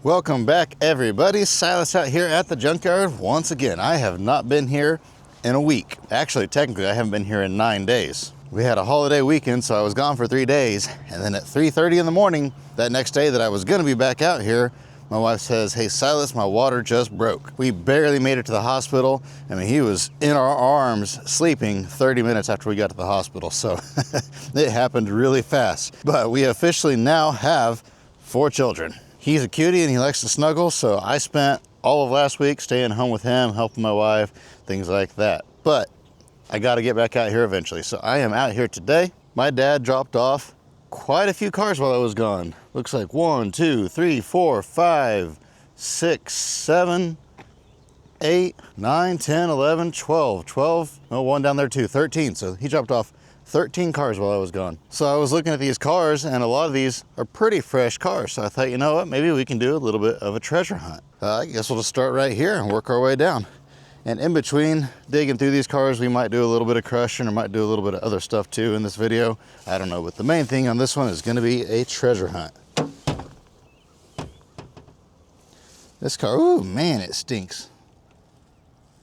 Welcome back, everybody. Silas out here at the junkyard once again. I have not been here in a week. Actually, technically, I haven't been here in 9 days. We had a holiday weekend, so I was gone for 3 days. And then at 3:30 in the morning, that next day that I was gonna be back out here, my wife says, "Hey, Silas, my water just broke." We barely made it to the hospital. I mean, he was in our arms sleeping 30 minutes after we got to the hospital. So it happened really fast. But we officially now have 4 children. He's a cutie and he likes to snuggle, so I spent all of last week staying home with him, helping my wife, things like that. But I gotta get back out here eventually, so I am out here today. My dad dropped off quite a few cars while I was gone. Looks like 1, 2, 3, 4, 5, 6, 7, 8, 9, 10, 11, 12. Oh, one down there too, 13. So he dropped off 13 cars while I was gone. So I was looking at these cars, and a lot of these are pretty fresh cars. So I thought, you know what, maybe we can do a little bit of a treasure hunt. I guess we'll just start right here and work our way down. And in between digging through these cars, we might do a little bit of crushing or might do a little bit of other stuff too in this video. I don't know, but the main thing on this one is gonna be a treasure hunt. This car, ooh, man, it stinks.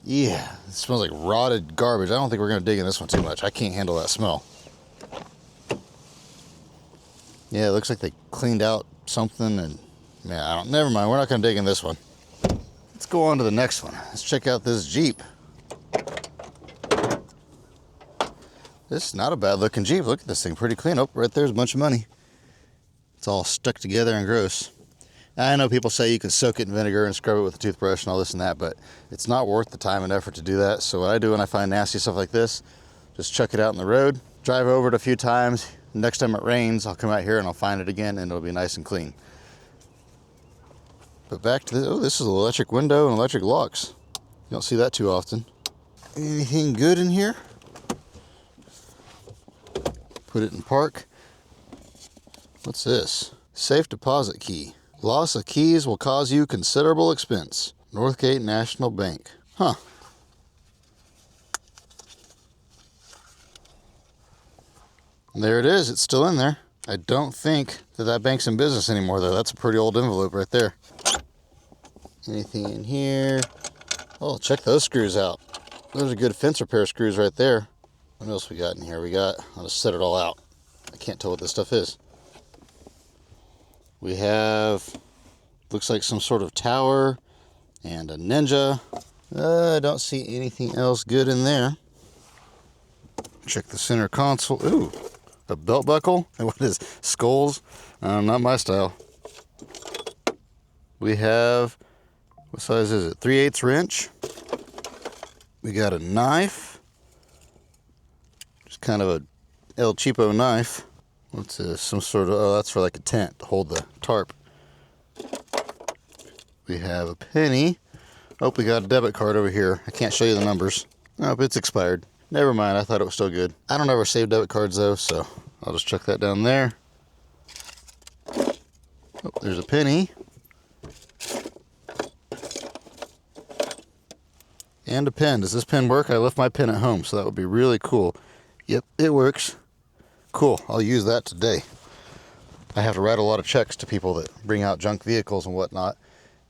Yeah, it smells like rotted garbage. I don't think we're gonna dig in this one too much. I can't handle that smell. Yeah, it looks like they cleaned out something and, man, never mind. We're not gonna dig in this one. Let's go on to the next one. Let's check out this Jeep. This is not a bad looking Jeep. Look at this thing, pretty clean. Oh, right there's a bunch of money. It's all stuck together and gross. I know people say you can soak it in vinegar and scrub it with a toothbrush and all this and that, but it's not worth the time and effort to do that. So what I do when I find nasty stuff like this, just chuck it out in the road, drive over it a few times. Next time it rains, I'll come out here and I'll find it again and it'll be nice and clean. But back to this, oh, this is an electric window and electric locks. You don't see that too often. Anything good in here? Put it in park. What's this? Safe deposit key. Loss of keys will cause you considerable expense. Northgate National Bank. Huh. There it is. It's still in there. I don't think that bank's in business anymore, though. That's a pretty old envelope right there. Anything in here? Oh, check those screws out. Those are good fence repair screws right there. What else we got in here? I'll just set it all out. I can't tell what this stuff is. We have, looks like some sort of tower and a Ninja. I don't see anything else good in there. Check the center console. Ooh, a belt buckle. What is skulls? Not my style. We have, what size is it? 3/8 wrench. We got a knife. Just kind of a El Cheapo knife. What's this? Some sort of, oh, that's for like a tent to hold the tarp. We have a penny. Oh, we got a debit card over here. I can't show you the numbers. Nope, it's expired. Never mind, I thought it was still good. I don't ever save debit cards though, so I'll just chuck that down there. Oh, there's a penny. And a pen. Does this pen work? I left my pen at home, so that would be really cool. Yep, it works. Cool, I'll use that today. I have to write a lot of checks to people that bring out junk vehicles and whatnot,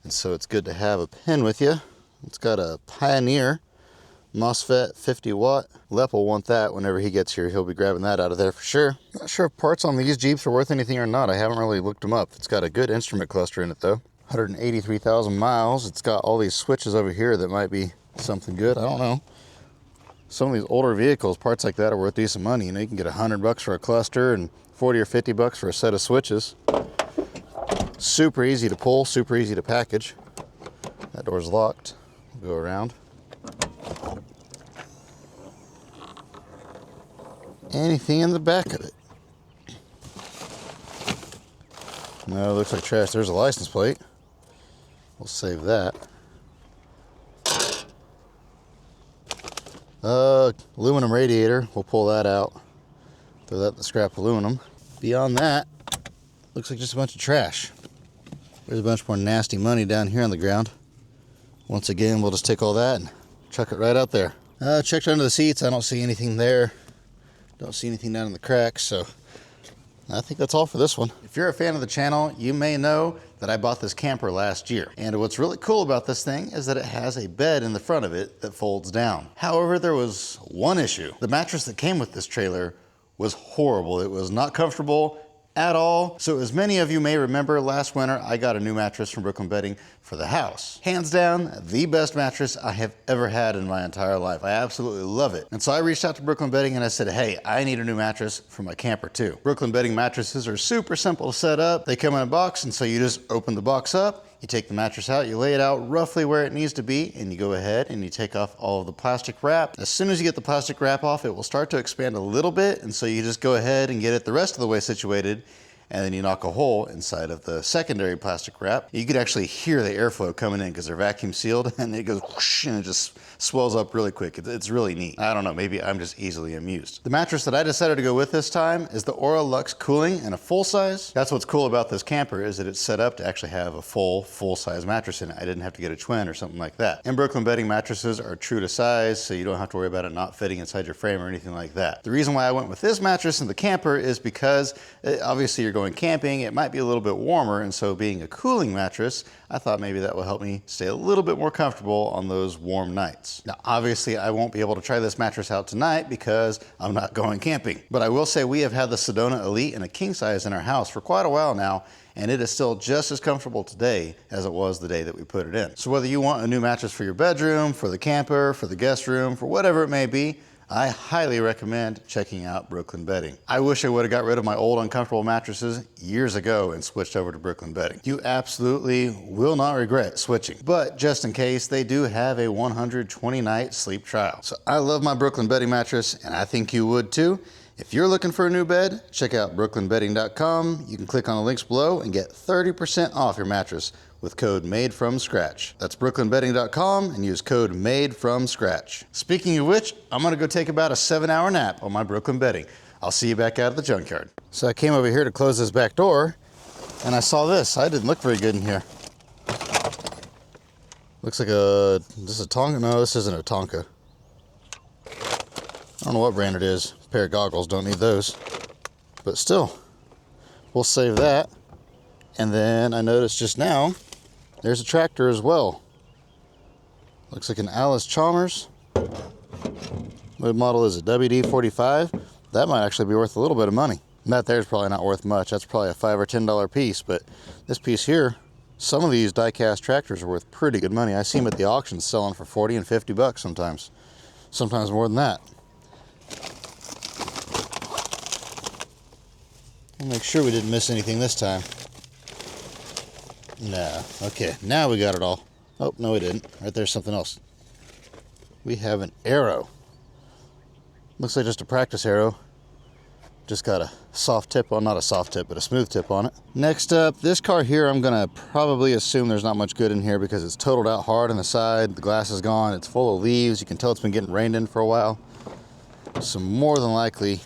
and so it's good to have a pen with you. It's got a Pioneer MOSFET 50 watt. Lep will want that whenever he gets here. He'll be grabbing that out of there for sure. Not sure if parts on these Jeeps are worth anything or not. I haven't really looked them up. It's got a good instrument cluster in it though. 183,000 miles. It's got all these switches over here that might be something good. I don't know. Some of these older vehicles, parts like that are worth decent money. You know, you can get $100 for a cluster and 40 or 50 bucks for a set of switches. Super easy to pull, super easy to package. That door's locked. We'll go around. Anything in the back of it? No, it looks like trash. There's a license plate. We'll save that. Aluminum radiator. We'll pull that out. Throw that in the scrap aluminum. Beyond that, looks like just a bunch of trash. There's a bunch more nasty money down here on the ground. Once again, we'll just take all that and chuck it right out there. Checked under the seats. I don't see anything there. Don't see anything down in the cracks, so I think that's all for this one. If you're a fan of the channel, you may know that I bought this camper last year. And what's really cool about this thing is that it has a bed in the front of it that folds down. However, there was one issue. The mattress that came with this trailer was horrible. It was not comfortable at all. So as many of you may remember, last winter I got a new mattress from Brooklyn Bedding for the house. Hands down, the best mattress I have ever had in my entire life. I absolutely love it. And so I reached out to Brooklyn Bedding and I said, hey, I need a new mattress for my camper too. Brooklyn Bedding mattresses are super simple to set up. They come in a box, and so you just open the box up, you take the mattress out, you lay it out roughly where it needs to be, and you go ahead and you take off all of the plastic wrap. As soon as you get the plastic wrap off, it will start to expand a little bit, and so you just go ahead and get it the rest of the way situated, and then you knock a hole inside of the secondary plastic wrap. You could actually hear the airflow coming in because they're vacuum sealed, and it goes whoosh, and it just swells up really quick. It's really neat. I don't know, maybe I'm just easily amused. The mattress that I decided to go with this time is the Aura Luxe Cooling in a full size. That's what's cool about this camper, is that it's set up to actually have a full size mattress in it. I didn't have to get a twin or something like that. And Brooklyn Bedding mattresses are true to size, so you don't have to worry about it not fitting inside your frame or anything like that. The reason why I went with this mattress in the camper is because obviously you're going camping, it might be a little bit warmer, and so being a cooling mattress, I thought maybe that will help me stay a little bit more comfortable on those warm nights. Now, obviously I won't be able to try this mattress out tonight because I'm not going camping, but I will say we have had the Sedona Elite in a king size in our house for quite a while now, and it is still just as comfortable today as it was the day that we put it in. So whether you want a new mattress for your bedroom, for the camper, for the guest room, for whatever it may be, I highly recommend checking out Brooklyn Bedding. I wish I would have got rid of my old uncomfortable mattresses years ago and switched over to Brooklyn Bedding. You absolutely will not regret switching. But just in case, they do have a 120-night sleep trial. So I love my Brooklyn Bedding mattress, and I think you would too. If you're looking for a new bed, check out brooklynbedding.com. You can click on the links below and get 30% off your mattress with code MADEFROMSCRATCH. That's brooklynbedding.com and use code MADEFROMSCRATCH. Speaking of which, I'm gonna go take about a 7-hour nap on my Brooklyn Bedding. I'll see you back out at the junkyard. So I came over here to close this back door, and I saw this. I didn't look very good in here. Looks like this is a Tonka. No, this isn't a Tonka. I don't know what brand it is. A pair of goggles, don't need those. But still, we'll save that. And then I noticed just now, there's a tractor as well. Looks like an Alice Chalmers. What model is it? WD-45. That might actually be worth a little bit of money. That there's probably not worth much. That's probably a $5 or $10 piece, but this piece here, some of these die-cast tractors are worth pretty good money. I see them at the auctions selling for 40 and 50 bucks sometimes. Sometimes more than that. We'll make sure we didn't miss anything this time. No. Okay, now we got it all. Oh, no we didn't. Right there's something else. We have an arrow. Looks like just a practice arrow. Just got a soft tip on, not a soft tip, but a smooth tip on it. Next up, this car here, I'm gonna probably assume there's not much good in here because it's totaled out hard on the side. The glass is gone, it's full of leaves. You can tell it's been getting rained in for a while. So more than likely,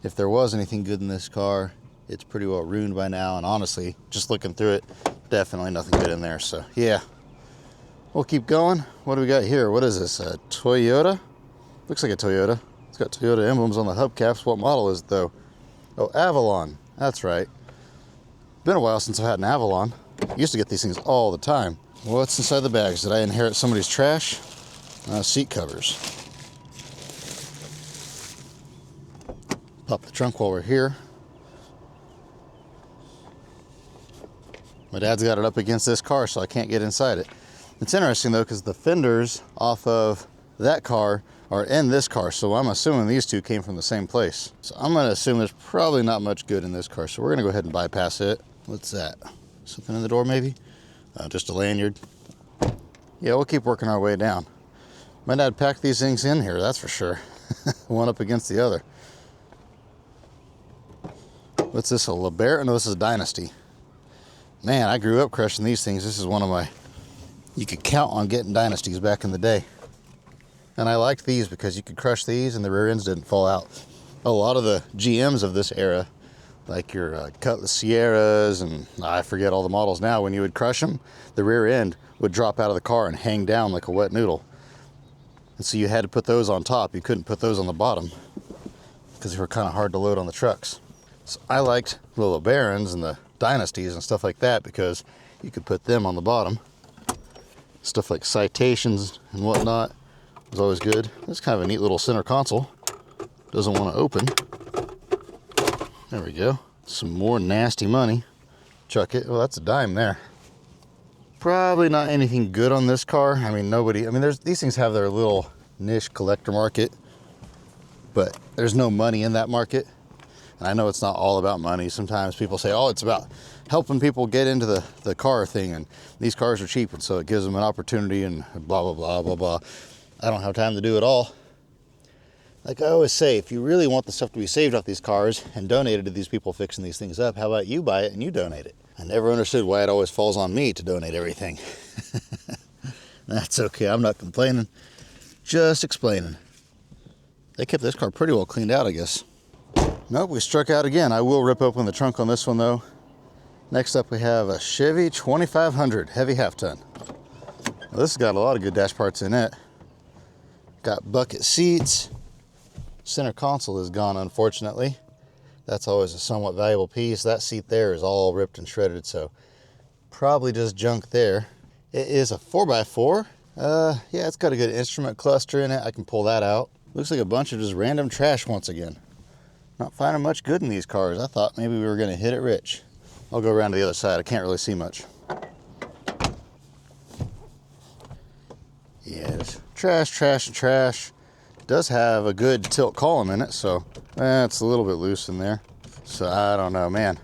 if there was anything good in this car, it's pretty well ruined by now. And honestly, just looking through it, definitely nothing good in there. So yeah, we'll keep going. What do we got here? What is this, a Toyota? Looks like a Toyota. It's got Toyota emblems on the hubcaps. What model is it though? Oh, Avalon, that's right. Been a while since I've had an Avalon. Used to get these things all the time. What's inside the bags? Did I inherit somebody's trash? Seat covers. Pop the trunk while we're here. My dad's got it up against this car, so I can't get inside it. It's interesting though, because the fenders off of that car are in this car, so I'm assuming these two came from the same place. So I'm gonna assume there's probably not much good in this car, so we're gonna go ahead and bypass it. What's that? Something in the door maybe? Just a lanyard. Yeah, we'll keep working our way down. My dad packed these things in here, that's for sure. One up against the other. What's this, a LeBaron? No, this is a Dynasty. Man, I grew up crushing these things. This is one of my, you could count on getting Dynasties back in the day. And I liked these because you could crush these and the rear ends didn't fall out. A lot of the GMs of this era, like your Cutlass Sierras, and I forget all the models now, when you would crush them, the rear end would drop out of the car and hang down like a wet noodle. And so you had to put those on top. You couldn't put those on the bottom because they were kind of hard to load on the trucks. So I liked the LeBarons and the Dynasties and stuff like that because you could put them on the bottom. Stuff like citations and whatnot is always good. It's kind of a neat little center console. Doesn't want to open. There we go. Some more nasty money. Chuck it. Well, that's a dime there. Probably not anything good on this car. I mean, these things have their little niche collector market, but there's no money in that market. And I know it's not all about money. Sometimes people say, oh, it's about helping people get into the car thing, and these cars are cheap, and so it gives them an opportunity and blah, blah, blah, blah, blah. I don't have time to do it all. Like I always say, if you really want the stuff to be saved off these cars and donated to these people fixing these things up, how about you buy it and you donate it? I never understood why it always falls on me to donate everything. That's okay, I'm not complaining, just explaining. They kept this car pretty well cleaned out, I guess. Nope, we struck out again. I will rip open the trunk on this one though. Next up we have a Chevy 2500 heavy half ton. Well, this has got a lot of good dash parts in it. Got bucket seats. Center console is gone, unfortunately. That's always a somewhat valuable piece. That seat there is all ripped and shredded, so probably just junk there. It is a 4x4. Yeah, it's got a good instrument cluster in it. I can pull that out. Looks like a bunch of just random trash once again. Not finding much good in these cars. I thought maybe we were going to hit it rich. I'll go around to the other side. I can't really see much. Yes, trash, trash, and trash. It does have a good tilt column in it, so it's a little bit loose in there. So I don't know, man.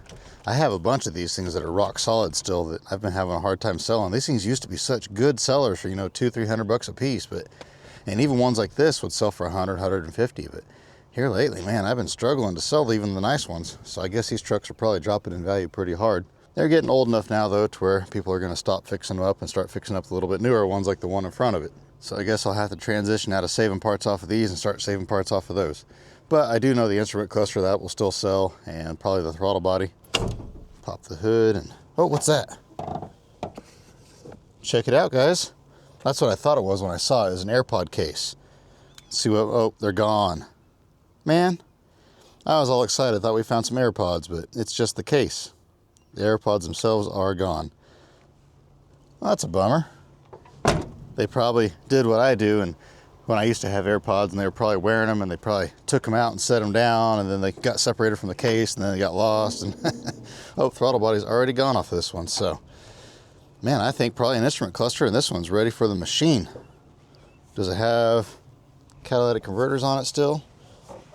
I have a bunch of these things that are rock solid still that I've been having a hard time selling. These things used to be such good sellers for, $200-300 a piece, and even ones like this would sell for $100, $150. But here lately, man, I've been struggling to sell even the nice ones. So I guess these trucks are probably dropping in value pretty hard. They're getting old enough now, though, to where people are going to stop fixing them up and start fixing up the little bit newer ones like the one in front of it. So I guess I'll have to transition out of saving parts off of these and start saving parts off of those. But I do know the instrument cluster that will still sell, and probably the throttle body. Pop the hood and, oh, what's that? Check it out, guys. That's what I thought it was when I saw it. It was an AirPod case. Let's see what, oh, they're gone. Man, I was all excited. Thought we found some AirPods, but it's just the case. The AirPods themselves are gone. Well, that's a bummer. They probably did what I do, and when I used to have AirPods, and they were probably wearing them, and they probably took them out and set them down, and then they got separated from the case, and then they got lost, and oh, throttle body's already gone off of this one. So, man, I think probably an instrument cluster, and this one's ready for the machine. Does it have catalytic converters on it still?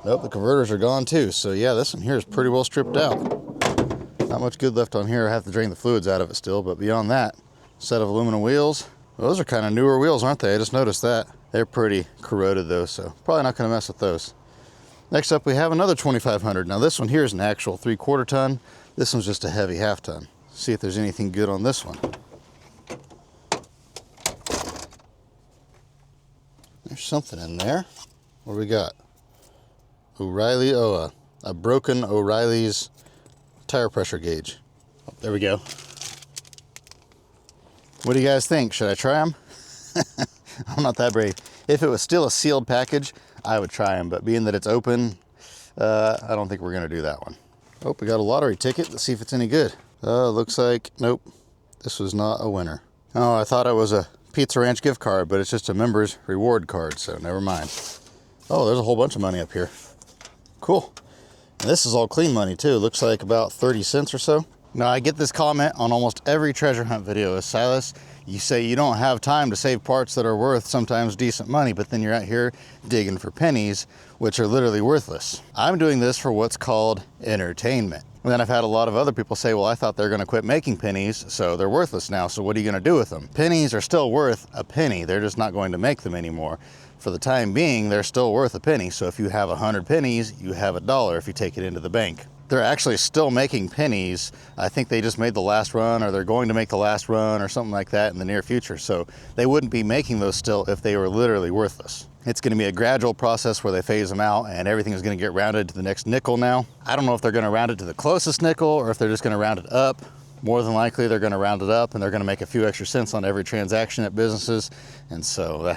Nope, the converters are gone too. So yeah, this one here is pretty well stripped out. Not much good left on here. I have to drain the fluids out of it still, but beyond that, set of aluminum wheels. Well, those are kind of newer wheels, aren't they? I just noticed that. They're pretty corroded though, so probably not going to mess with those. Next up, we have another 2500. Now this one here is an actual 3/4 ton. This one's just a heavy half ton. See if there's anything good on this one. There's something in there. What do we got? O'Reilly, a broken O'Reilly's tire pressure gauge. Oh, there we go. What do you guys think? Should I try them? I'm not that brave. If it was still a sealed package, I would try them, but being that it's open, I don't think we're gonna do that one. Oh, we got a lottery ticket. Let's see if it's any good. Looks like, nope, this was not a winner. Oh, I thought it was a Pizza Ranch gift card, but it's just a member's reward card, so never mind. Oh, there's a whole bunch of money up here. Cool. And this is all clean money too. Looks like about 30 cents or so. Now, I get this comment on almost every treasure hunt video. Silas, you say you don't have time to save parts that are worth sometimes decent money, but then you're out here digging for pennies, which are literally worthless. I'm doing this for what's called entertainment. And then I've had a lot of other people say, well, I thought they're gonna quit making pennies, so they're worthless now, so what are you gonna do with them? Pennies are still worth a penny. They're just not going to make them anymore. For the time being, they're still worth a penny. So if you have 100 pennies, you have $1 if you take it into the bank. They're actually still making pennies. I think they just made the last run, or they're going to make the last run or something like that in the near future. So they wouldn't be making those still if they were literally worthless. It's gonna be a gradual process where they phase them out, and everything is gonna get rounded to the next nickel now. I don't know if they're gonna round it to the closest nickel or if they're just gonna round it up. More than likely, they're gonna round it up, and they're gonna make a few extra cents on every transaction at businesses. And so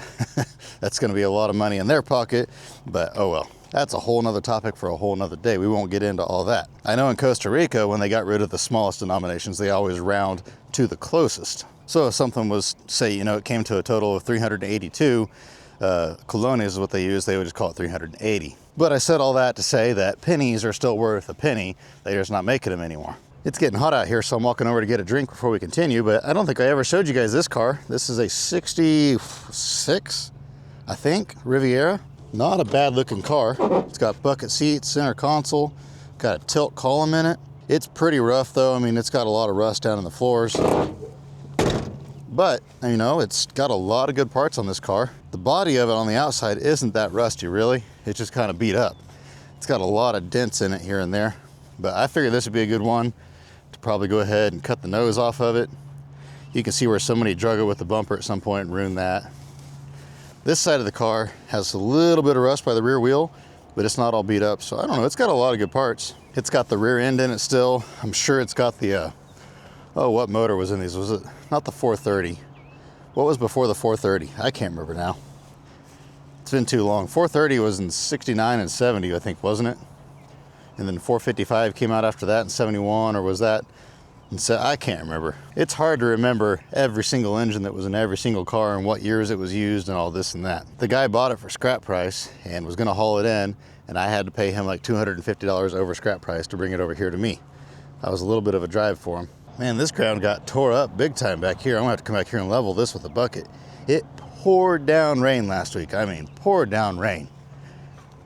that's gonna be a lot of money in their pocket, but oh well. That's a whole nother topic for a whole nother day. We won't get into all that. I know in Costa Rica, when they got rid of the smallest denominations, they always round to the closest. So if something was, say, you know, it came to a total of 382 colones is what they use, they would just call it 380. But I said all that to say that pennies are still worth a penny. They're just not making them anymore. It's getting hot out here, so I'm walking over to get a drink before we continue, but I don't think I ever showed you guys this car. This is a 66, I think, Riviera. Not a bad looking car. It's got bucket seats, center console, got a tilt column in it. It's pretty rough though. I mean, it's got a lot of rust down in the floors. But, you know, it's got a lot of good parts on this car. The body of it on the outside isn't that rusty, really. It's just kind of beat up. It's got a lot of dents in it here and there. But I figured this would be a good one to probably go ahead and cut the nose off of it. You can see where somebody drug it with the bumper at some point and ruined that. This side of the car has a little bit of rust by the rear wheel, but it's not all beat up. So I don't know, it's got a lot of good parts. It's got the rear end in it still. I'm sure it's got the, oh, what motor was in these? Was it not the 430? What was before the 430? I can't remember now. It's been too long. 430 was in 69 and 70, I think, wasn't it? And then 455 came out after that in 71, or was that? And so I can't remember. It's hard to remember every single engine that was in every single car and what years it was used and all this and that. The guy bought it for scrap price and was gonna haul it in, and I had to pay him like $250 over scrap price to bring it over here to me. That was a little bit of a drive for him. Man, this ground got tore up big time back here. I'm gonna have to come back here and level this with a bucket. It poured down rain last week. I mean, poured down rain.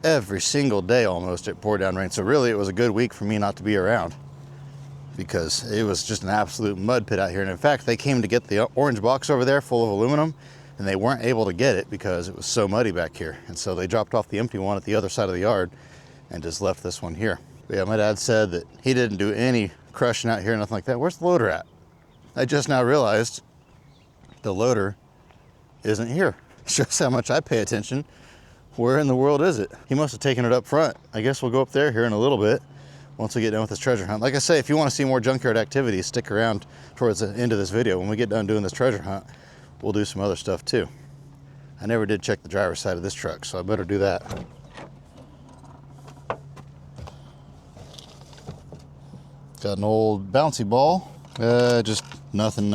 Every single day almost it poured down rain. So really it was a good week for me not to be around, because it was just an absolute mud pit out here. And in fact, they came to get the orange box over there full of aluminum, and they weren't able to get it because it was so muddy back here. And so they dropped off the empty one at the other side of the yard and just left this one here. But yeah, my dad said that he didn't do any crushing out here, nothing like that. Where's the loader at? I just now realized the loader isn't here. Shows how much I pay attention. Where in the world is it? He must have taken it up front. I guess we'll go up there here in a little bit once we get done with this treasure hunt. Like I say, if you want to see more junkyard activities, stick around towards the end of this video. When we get done doing this treasure hunt, we'll do some other stuff too. I never did check the driver's side of this truck, so I better do that. Got an old bouncy ball. Just nothing.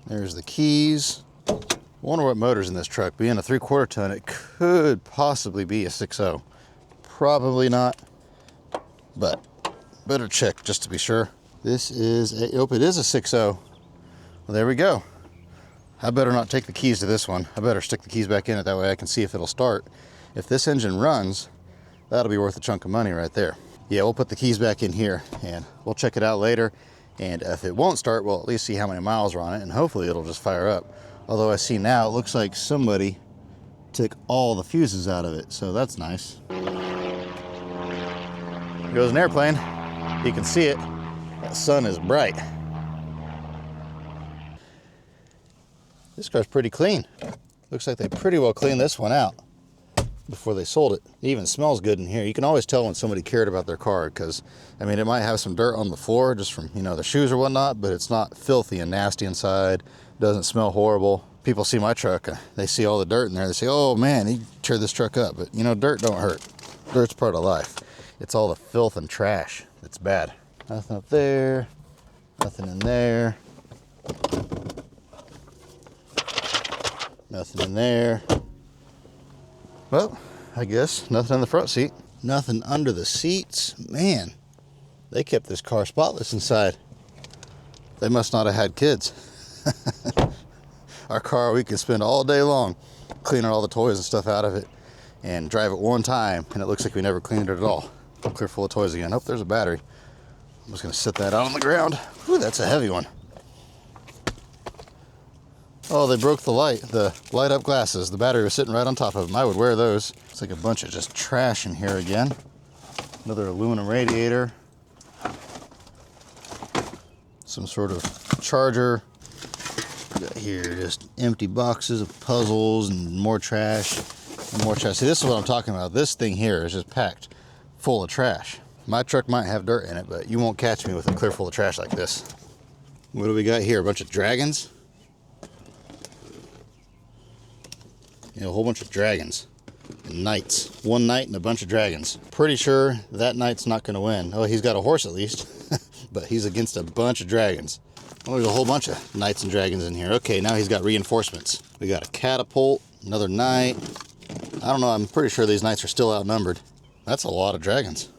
There's the keys. I wonder what motor's in this truck. Being a 3/4 ton, it could possibly be a 6.0. Probably not, but better check just to be sure. This is a, oh, it is a 6.0. Well, there we go. I better not take the keys to this one. I better stick the keys back in it, that way I can see if it'll start. If this engine runs, that'll be worth a chunk of money right there. Yeah, we'll put the keys back in here and we'll check it out later. And if it won't start, we'll at least see how many miles are on it, and hopefully it'll just fire up. Although I see now, it looks like somebody took all the fuses out of it, so that's nice. Here goes an airplane. You can see it. That sun is bright. This car's pretty clean. Looks like they pretty well cleaned this one out before they sold it. It even smells good in here. You can always tell when somebody cared about their car, because, I mean, it might have some dirt on the floor just from, you know, the shoes or whatnot, but it's not filthy and nasty inside. It doesn't smell horrible. People see my truck, they see all the dirt in there. They say, oh man, he tore this truck up. But, you know, dirt don't hurt. Dirt's part of life. It's all the filth and trash that's bad. Nothing up there. Nothing in there. Nothing in there. Well, I guess nothing in the front seat. Nothing under the seats. Man, they kept this car spotless inside. They must not have had kids. Our car, we can spend all day long cleaning all the toys and stuff out of it and drive it one time, and it looks like we never cleaned it at all. Clear full of toys again. Oh, there's a battery. I'm just gonna set that out on the ground. Ooh, that's a heavy one. Oh, they broke the light up glasses. The battery was sitting right on top of them. I would wear those. It's like a bunch of just trash in here again. Another aluminum radiator. Some sort of charger. We got here just empty boxes of puzzles and more trash and more trash. See, this is what I'm talking about. This thing here is just packed full of trash. My truck might have dirt in it, but you won't catch me with a clear full of trash like this. What do we got here? A bunch of dragons? Yeah, a whole bunch of dragons. Knights. One knight and a bunch of dragons. Pretty sure that knight's not going to win. Oh, he's got a horse at least, but he's against a bunch of dragons. Oh, there's a whole bunch of knights and dragons in here. Okay, now he's got reinforcements. We got a catapult, another knight. I don't know, I'm pretty sure these knights are still outnumbered. That's a lot of dragons.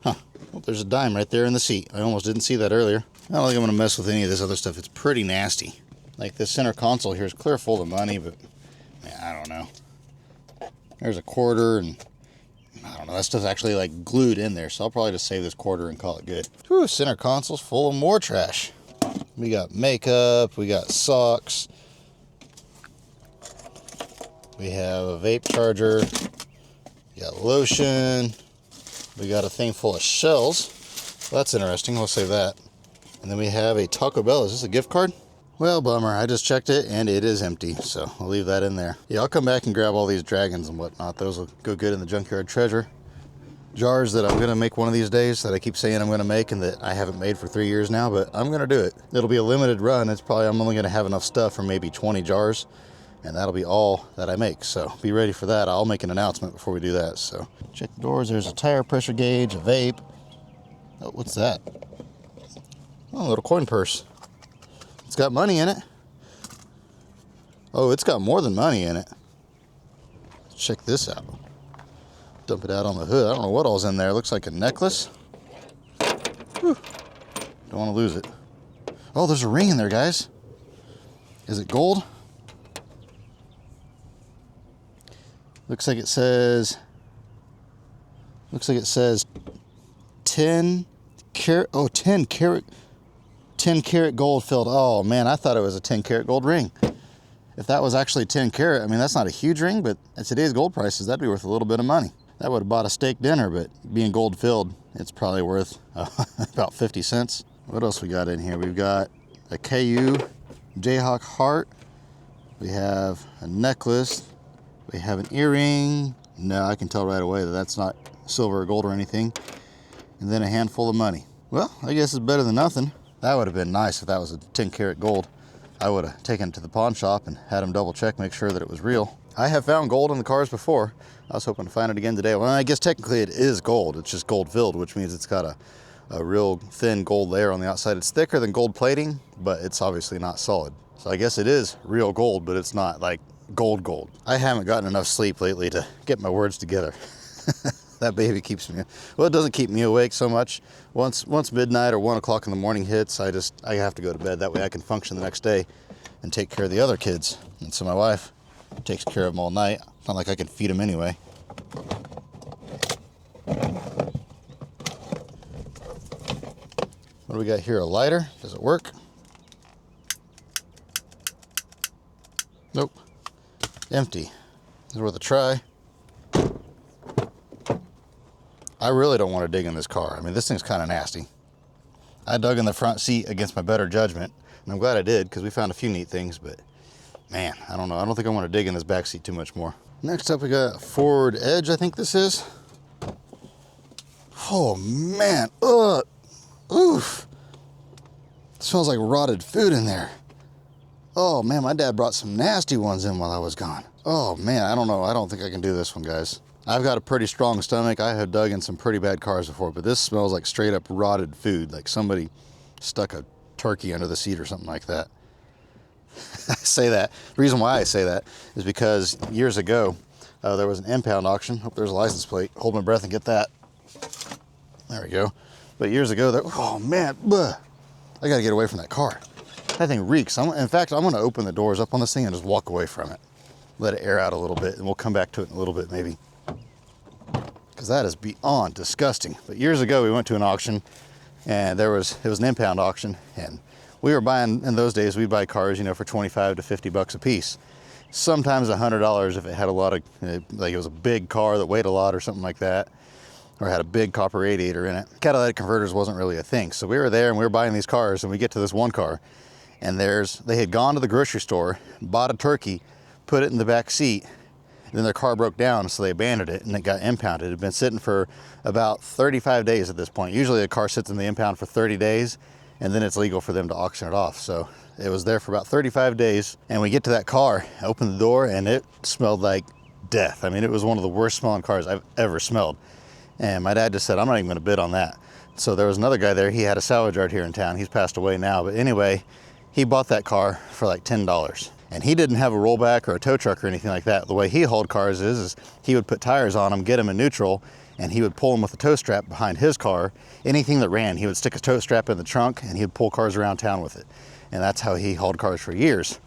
Huh. Well, there's a dime right there in the seat. I almost didn't see that earlier. I don't think I'm going to mess with any of this other stuff. It's pretty nasty. Like this center console here is clear full of money, but man, I don't know. There's a quarter, and I don't know, that stuff's actually like glued in there, so I'll probably just save this quarter and call it good. Whew, center console's full of more trash. We got makeup, we got socks, we have a vape charger, we got lotion, we got a thing full of shells. Well, that's interesting, we'll save that. And then we have a Taco Bell. Is this a gift card? Well, bummer. I just checked it and it is empty, so I'll leave that in there. Yeah, I'll come back and grab all these dragons and whatnot. Those will go good in the junkyard treasure jars that I'm going to make one of these days, that I keep saying I'm going to make and that I haven't made for 3 years now, but I'm going to do it. It'll be a limited run. I'm only going to have enough stuff for maybe 20 jars, and that'll be all that I make. So be ready for that. I'll make an announcement before we do that. So check the doors. There's a tire pressure gauge, a vape. Oh, what's that? Oh, a little coin purse. It's got money in it. Oh, it's got more than money in it. Check this out. Dump it out on the hood. I don't know what all's in there. It looks like a necklace. Whew. Don't want to lose it. Oh, there's a ring in there, guys. Is it gold? Looks like it says 10 carat. Oh, 10 carat. 10 karat gold filled. Oh man, I thought it was a 10 karat gold ring. If that was actually 10 karat, I mean, that's not a huge ring, but at today's gold prices, that'd be worth a little bit of money. That would have bought a steak dinner, but being gold filled, it's probably worth about 50 cents. What else we got in here? We've got a KU Jayhawk heart. We have a necklace. We have an earring. No, I can tell right away that that's not silver or gold or anything. And then a handful of money. Well, I guess it's better than nothing. That would have been nice if that was a 10 karat gold. I would have taken it to the pawn shop and had them double check, make sure that it was real. I have found gold in the cars before. I was hoping to find it again today. Well, I guess technically it is gold. It's just gold filled, which means it's got a real thin gold layer on the outside. It's thicker than gold plating, but it's obviously not solid. So I guess it is real gold, but it's not like gold. I haven't gotten enough sleep lately to get my words together. That baby keeps me, well, it doesn't keep me awake so much. Once midnight or 1 o'clock in the morning hits, I have to go to bed. That way I can function the next day and take care of the other kids. And so my wife takes care of them all night. It's not like I can feed them anyway. What do we got here? A lighter? Does it work? Nope. Empty. It's worth a try. I really don't want to dig in this car. I mean, this thing's kind of nasty. I dug in the front seat against my better judgment, and I'm glad I did because we found a few neat things, but man, I don't know. I don't think I want to dig in this back seat too much more. Next up, we got Ford Edge, I think this is. Oh man, ugh, oof. It smells like rotted food in there. Oh man, my dad brought some nasty ones in while I was gone. Oh man, I don't know. I don't think I can do this one, guys. I've got a pretty strong stomach. I have dug in some pretty bad cars before, but this smells like straight up rotted food. Like somebody stuck a turkey under the seat or something like that. I say that. The reason why I say that is because years ago, there was an impound auction. Hope there's a license plate. Hold my breath and get that. There we go. But years ago, oh man, bleh. I gotta get away from that car. That thing reeks. In fact, I'm gonna open the doors up on this thing and just walk away from it. Let it air out a little bit, and we'll come back to it in a little bit maybe. Because that is beyond disgusting. But years ago, we went to an auction, and it was an impound auction, and we were buying, in those days, we'd buy cars, you know, for 25 to 50 bucks a piece. Sometimes $100 if it had a lot of, like it was a big car that weighed a lot or something like that, or had a big copper radiator in it. Catalytic converters wasn't really a thing. So we were there and we were buying these cars, and we get to this one car, and they had gone to the grocery store, bought a turkey, put it in the back seat, and then their car broke down, so they abandoned it and it got impounded. It had been sitting for about 35 days at this point. Usually a car sits in the impound for 30 days and then it's legal for them to auction it off. So it was there for about 35 days, and we get to that car, open the door, and it smelled like death. I mean, it was one of the worst smelling cars I've ever smelled. And my dad just said, I'm not even gonna bid on that. So there was another guy there, he had a salvage yard here in town. He's passed away now, but anyway, he bought that car for like $10. And he didn't have a rollback or a tow truck or anything like that. The way he hauled cars is he would put tires on them, get them in neutral, and he would pull them with a tow strap behind his car. Anything that ran, he would stick a tow strap in the trunk and he would pull cars around town with it. And that's how he hauled cars for years.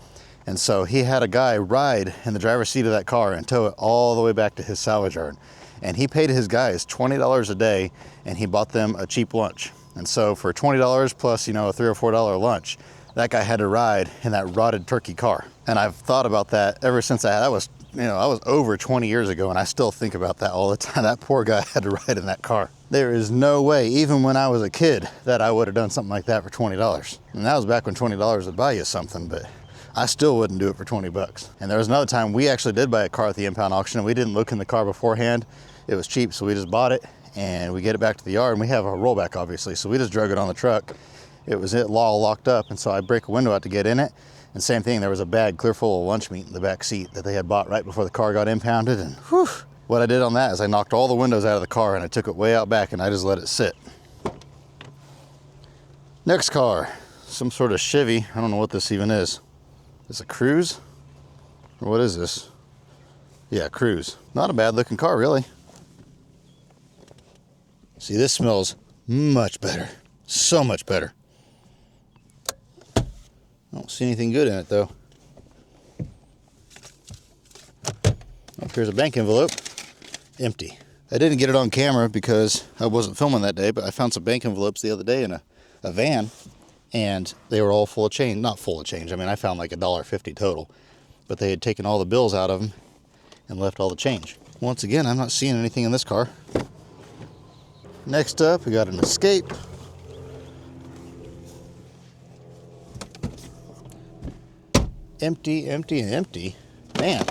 And so he had a guy ride in the driver's seat of that car and tow it all the way back to his salvage yard. And he paid his guys $20 a day, and he bought them a cheap lunch. And so for $20 plus, you know, a $3 or $4 lunch, that guy had to ride in that rotted turkey car. And I've thought about that ever since that was, you know, I was over 20 years ago, and I still think about that all the time. That poor guy had to ride in that car. There is no way, even when I was a kid, that I would have done something like that for $20. And that was back when $20 would buy you something, but I still wouldn't do it for 20 bucks. And there was another time we actually did buy a car at the impound auction, and we didn't look in the car beforehand. It was cheap, so we just bought it, and we get it back to the yard, and we have a rollback, obviously, so we just drug it on the truck. It was all locked up, and so I break a window out to get in it, and same thing, there was a bag clear full of lunch meat in the back seat that they had bought right before the car got impounded, and whew, what I did on that is I knocked all the windows out of the car, and I took it way out back, and I just let it sit. Next car, some sort of Chevy. I don't know what this even is. Is it a Cruze? Or what is this? Yeah, Cruze. Not a bad looking car, really. See, this smells much better. So much better. I don't see anything good in it, though. Oh, here's a bank envelope. Empty. I didn't get it on camera because I wasn't filming that day, but I found some bank envelopes the other day in a van, and they were all full of change. Not full of change. I mean, I found like $1.50 total, but they had taken all the bills out of them and left all the change. Once again, I'm not seeing anything in this car. Next up, we got an Escape. Empty, empty, and empty. Man,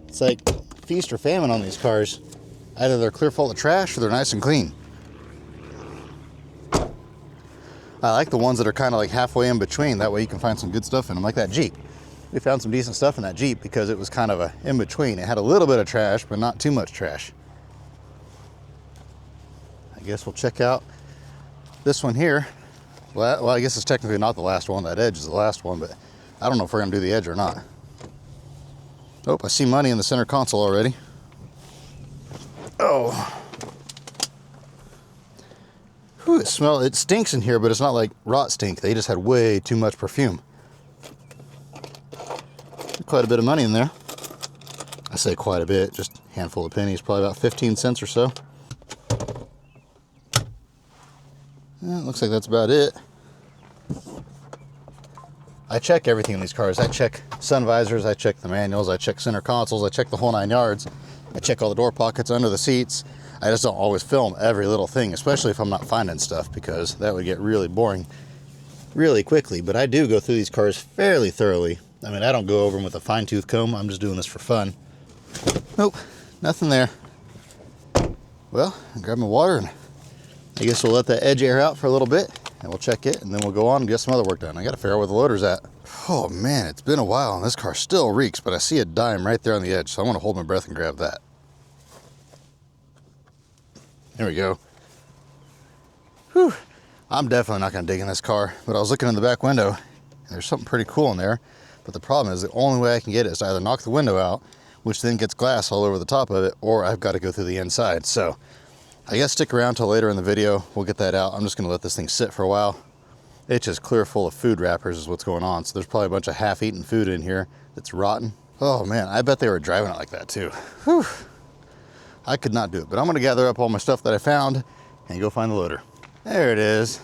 it's like feast or famine on these cars. Either they're clear full of trash or they're nice and clean. I like the ones that are kind of like halfway in between. That way you can find some good stuff in them, like that Jeep. We found some decent stuff in that Jeep because it was kind of a in between. It had a little bit of trash, but not too much trash. I guess we'll check out this one here. Well, I guess it's technically not the last one. That edge is the last one, but I don't know if we're gonna do the edge or not. Oh, I see money in the center console already. Oh. Whew, it stinks in here, but it's not like rot stink. They just had way too much perfume. Quite a bit of money in there. I say quite a bit, just a handful of pennies, probably about 15 cents or so. Yeah, it looks like that's about it. I check everything in these cars. I check sun visors, I check the manuals, I check center consoles, I check the whole 9 yards. I check all the door pockets under the seats. I just don't always film every little thing, especially if I'm not finding stuff, because that would get really boring really quickly. But I do go through these cars fairly thoroughly. I mean, I don't go over them with a fine-tooth comb. I'm just doing this for fun. Nope, nothing there. Well, I'll grab my water, and I guess we'll let that edge air out for a little bit, and we'll check it, and then we'll go on and get some other work done. I gotta figure out where the loader's at. Oh man, it's been a while, and this car still reeks, but I see a dime right there on the edge, so I want to hold my breath and grab that. There we go. Whew. I'm definitely not gonna dig in this car, but I was looking in the back window, and there's something pretty cool in there. But the problem is the only way I can get it is to either knock the window out, which then gets glass all over the top of it, or I've got to go through the inside. So I guess stick around till later in the video. We'll get that out. I'm just going to let this thing sit for a while. It's just clear full of food wrappers is what's going on. So there's probably a bunch of half-eaten food in here that's rotten. Oh man, I bet they were driving it like that too. Whew. I could not do it, but I'm going to gather up all my stuff that I found and go find the loader. There it is.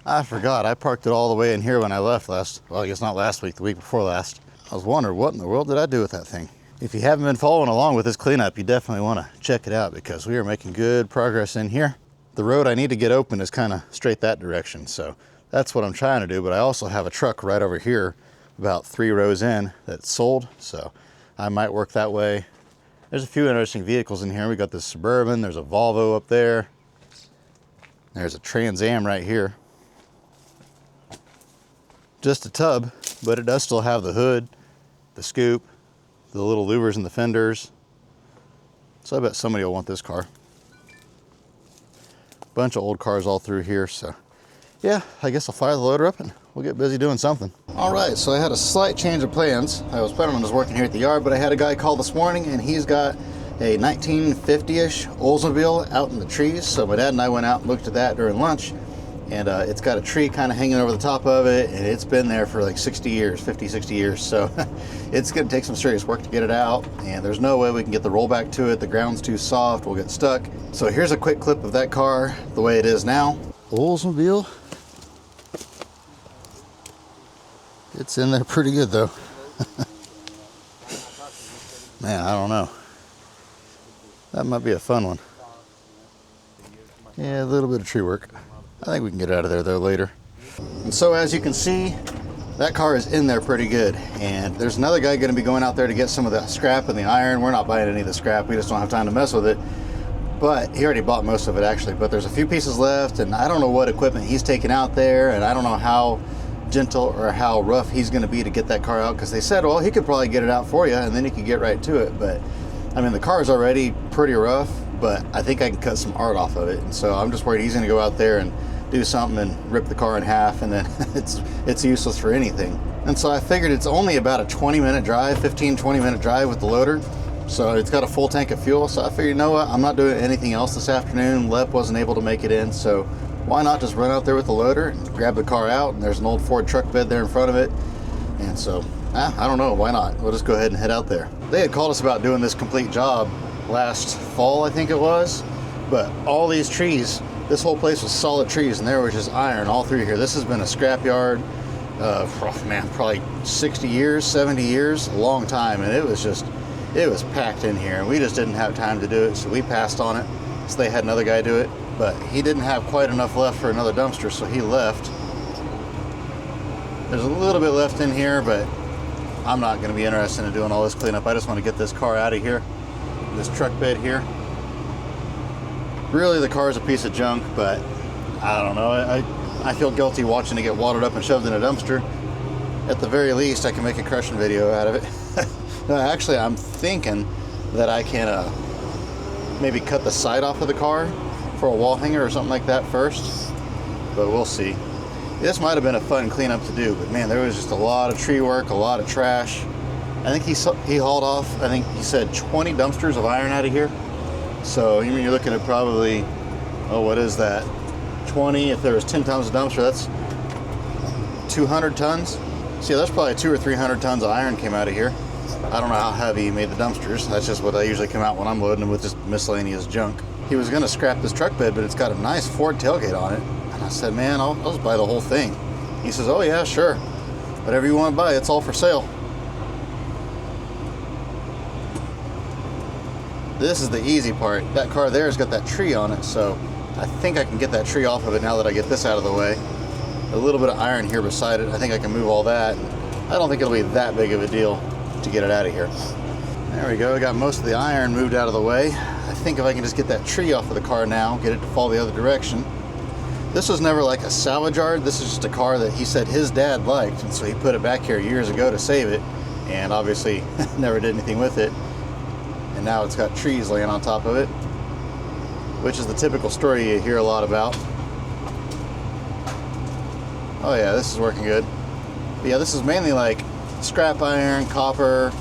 I forgot, I parked it all the way in here when I left well, I guess not last week, the week before last. I was wondering, what in the world did I do with that thing? If you haven't been following along with this cleanup, you definitely want to check it out because we are making good progress in here. The road I need to get open is kind of straight that direction, so that's what I'm trying to do, but I also have a truck right over here, about 3 rows in, that's sold, so I might work that way. There's a few interesting vehicles in here. We got this Suburban, there's a Volvo up there, there's a Trans Am right here. Just a tub, but it does still have the hood, the scoop, the little louvers in the fenders. So I bet somebody will want this car. Bunch of old cars all through here, so yeah, I guess I'll fire the loader up and we'll get busy doing something. All right, so I had a slight change of plans. I was planning on just working here at the yard, but I had a guy call this morning and he's got a 1950-ish Oldsmobile out in the trees. So my dad and I went out and looked at that during lunch, and it's got a tree kind of hanging over the top of it, and it's been there for like 60 years, 50, 60 years. So it's gonna take some serious work to get it out, and there's no way we can get the rollback to it. The ground's too soft, we'll get stuck. So here's a quick clip of that car the way it is now. Oldsmobile. It's in there pretty good though. Man, I don't know. That might be a fun one. Yeah, a little bit of tree work. I think we can get out of there though later. And so as you can see, that car is in there pretty good. And there's another guy gonna be going out there to get some of the scrap and the iron. We're not buying any of the scrap, we just don't have time to mess with it. But he already bought most of it actually, but there's a few pieces left, and I don't know what equipment he's taking out there, and I don't know how gentle or how rough he's going to be to get that car out, because they said, well, he could probably get it out for you and then you could get right to it. But I mean, the car is already pretty rough, but I think I can cut some art off of it. And so I'm just worried he's going to go out there and do something and rip the car in half, and then it's useless for anything. And so I figured it's only about a 20-minute drive, 15-20-minute drive with the loader. So it's got a full tank of fuel. So I figured, you know what, I'm not doing anything else this afternoon. Lep wasn't able to make it in, so why not just run out there with the loader and grab the car out? And there's an old Ford truck bed there in front of it. And so, I don't know, why not? We'll just go ahead and head out there. They had called us about doing this complete job last fall, I think it was. But all these trees, this whole place was solid trees, and there was just iron all through here. This has been a scrapyard, man, probably 60 years, 70 years, a long time. And it was packed in here, and we just didn't have time to do it, so we passed on it. So they had another guy do it, but he didn't have quite enough left for another dumpster, so he left. There's a little bit left in here, but I'm not going to be interested in doing all this cleanup. I just want to get this car out of here, this truck bed here. Really, the car is a piece of junk, but I don't know. I feel guilty watching it get watered up and shoved in a dumpster. At the very least, I can make a crushing video out of it. No, actually, I'm thinking that I can maybe cut the side off of the car for a wall hanger or something like that first, but we'll see. This might have been a fun cleanup to do, but man, there was just a lot of tree work, a lot of trash. I think he hauled off, I think he said 20 dumpsters of iron out of here. So you're looking at probably, oh, what is that? 20, if there was 10 tons of dumpster, that's 200 tons. See, that's probably 200 or 300 tons of iron came out of here. I don't know how heavy he made the dumpsters. That's just what I usually come out when I'm loading them with, just miscellaneous junk. He was gonna scrap this truck bed, but it's got a nice Ford tailgate on it. And I said, man, I'll just buy the whole thing. He says, oh yeah, sure. Whatever you want to buy, it's all for sale. This is the easy part. That car there has got that tree on it, so I think I can get that tree off of it now that I get this out of the way. A little bit of iron here beside it. I think I can move all that. I don't think it'll be that big of a deal to get it out of here. There we go. I got most of the iron moved out of the way. I think if I can just get that tree off of the car now, get it to fall the other direction. This was never like a salvage yard. This is just a car that he said his dad liked, and so he put it back here years ago to save it, and obviously never did anything with it. And now it's got trees laying on top of it, which is the typical story you hear a lot about. Oh yeah, this is working good. But yeah, this is mainly like scrap iron, copper,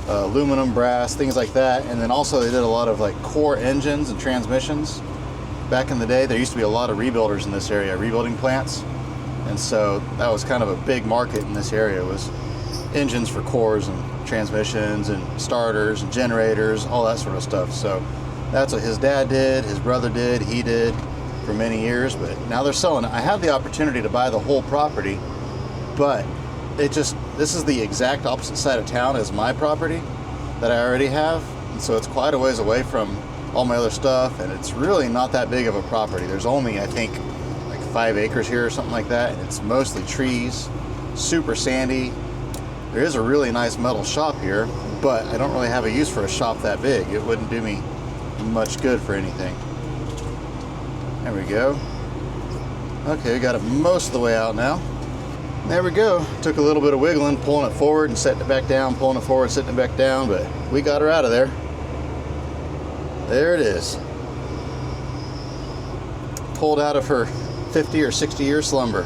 aluminum, brass, things like that. And then also they did a lot of like core engines and transmissions. Back in the day, there used to be a lot of rebuilders in this area, rebuilding plants. And so that was kind of a big market in this area, was engines for cores and transmissions and starters and generators, all that sort of stuff. So that's what his dad did, his brother did, he did for many years, but now they're selling it. I had the opportunity to buy the whole property, but this is the exact opposite side of town as my property that I already have. And so it's quite a ways away from all my other stuff, and it's really not that big of a property. There's only, I think, like 5 acres here or something like that, and it's mostly trees, super sandy. There is a really nice metal shop here, but I don't really have a use for a shop that big. It wouldn't do me much good for anything. There we go. Okay, we got it most of the way out now. There we go. Took a little bit of wiggling, pulling it forward and setting it back down, pulling it forward, setting it back down, but we got her out of there. There it is. Pulled out of her 50 or 60 year slumber.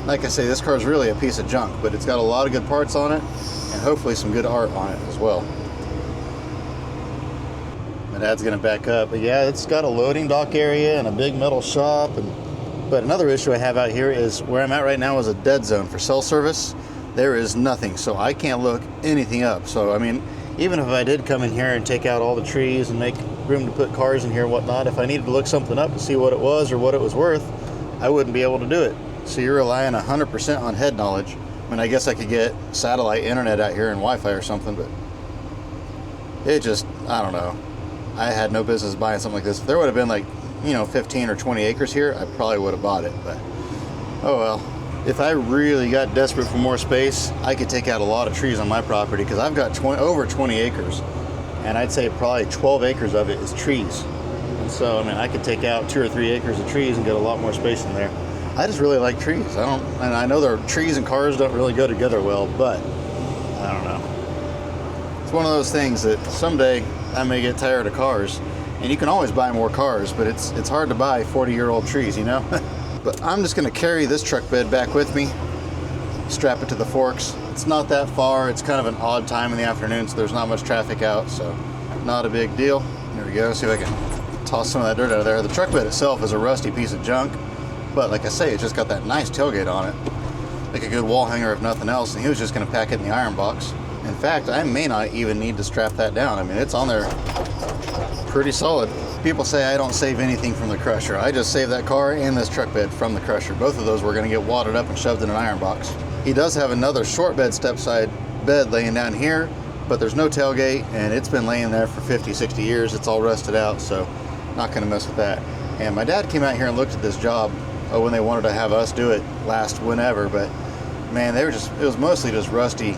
Like I say, this car is really a piece of junk, but it's got a lot of good parts on it and hopefully some good art on it as well. My dad's gonna back up, but yeah, it's got a loading dock area and a big metal shop. But another issue I have out here is where I'm at right now is a dead zone for cell service. There is nothing, so I can't look anything up. So I mean, even if I did come in here and take out all the trees and make room to put cars in here and whatnot, if I needed to look something up to see what it was or what it was worth, I wouldn't be able to do it. So you're relying 100% on head knowledge. I mean, I guess I could get satellite internet out here and Wi-Fi or something, but it just, I don't know. I had no business buying something like this. If there would have been like, you know, 15 or 20 acres here, I probably would have bought it, but oh well. If I really got desperate for more space, I could take out a lot of trees on my property because I've got over 20 acres, and I'd say probably 12 acres of it is trees. And so, I mean, I could take out 2 or 3 acres of trees and get a lot more space in there. I just really like trees. And I know their trees and cars don't really go together well, but I don't know. It's one of those things that someday I may get tired of cars. And you can always buy more cars, but it's hard to buy 40-year-old trees, you know? But I'm just gonna carry this truck bed back with me, strap it to the forks. It's not that far. It's kind of an odd time in the afternoon, so there's not much traffic out, so not a big deal. There we go. See if I can toss some of that dirt out of there. The truck bed itself is a rusty piece of junk, but like I say, it's just got that nice tailgate on it. Like a good wall hanger if nothing else, and he was just gonna pack it in the iron box. In fact, I may not even need to strap that down. I mean, it's on there pretty solid. People say I don't save anything from the crusher. I just saved that car and this truck bed from the crusher. Both of those were going to get wadded up and shoved in an iron box. He does have another short bed step-side bed laying down here, but there's no tailgate and it's been laying there for 50, 60 years. It's all rusted out, so not going to mess with that. And my dad came out here and looked at this job when they wanted to have us do it last whenever, but man, it was mostly just rusty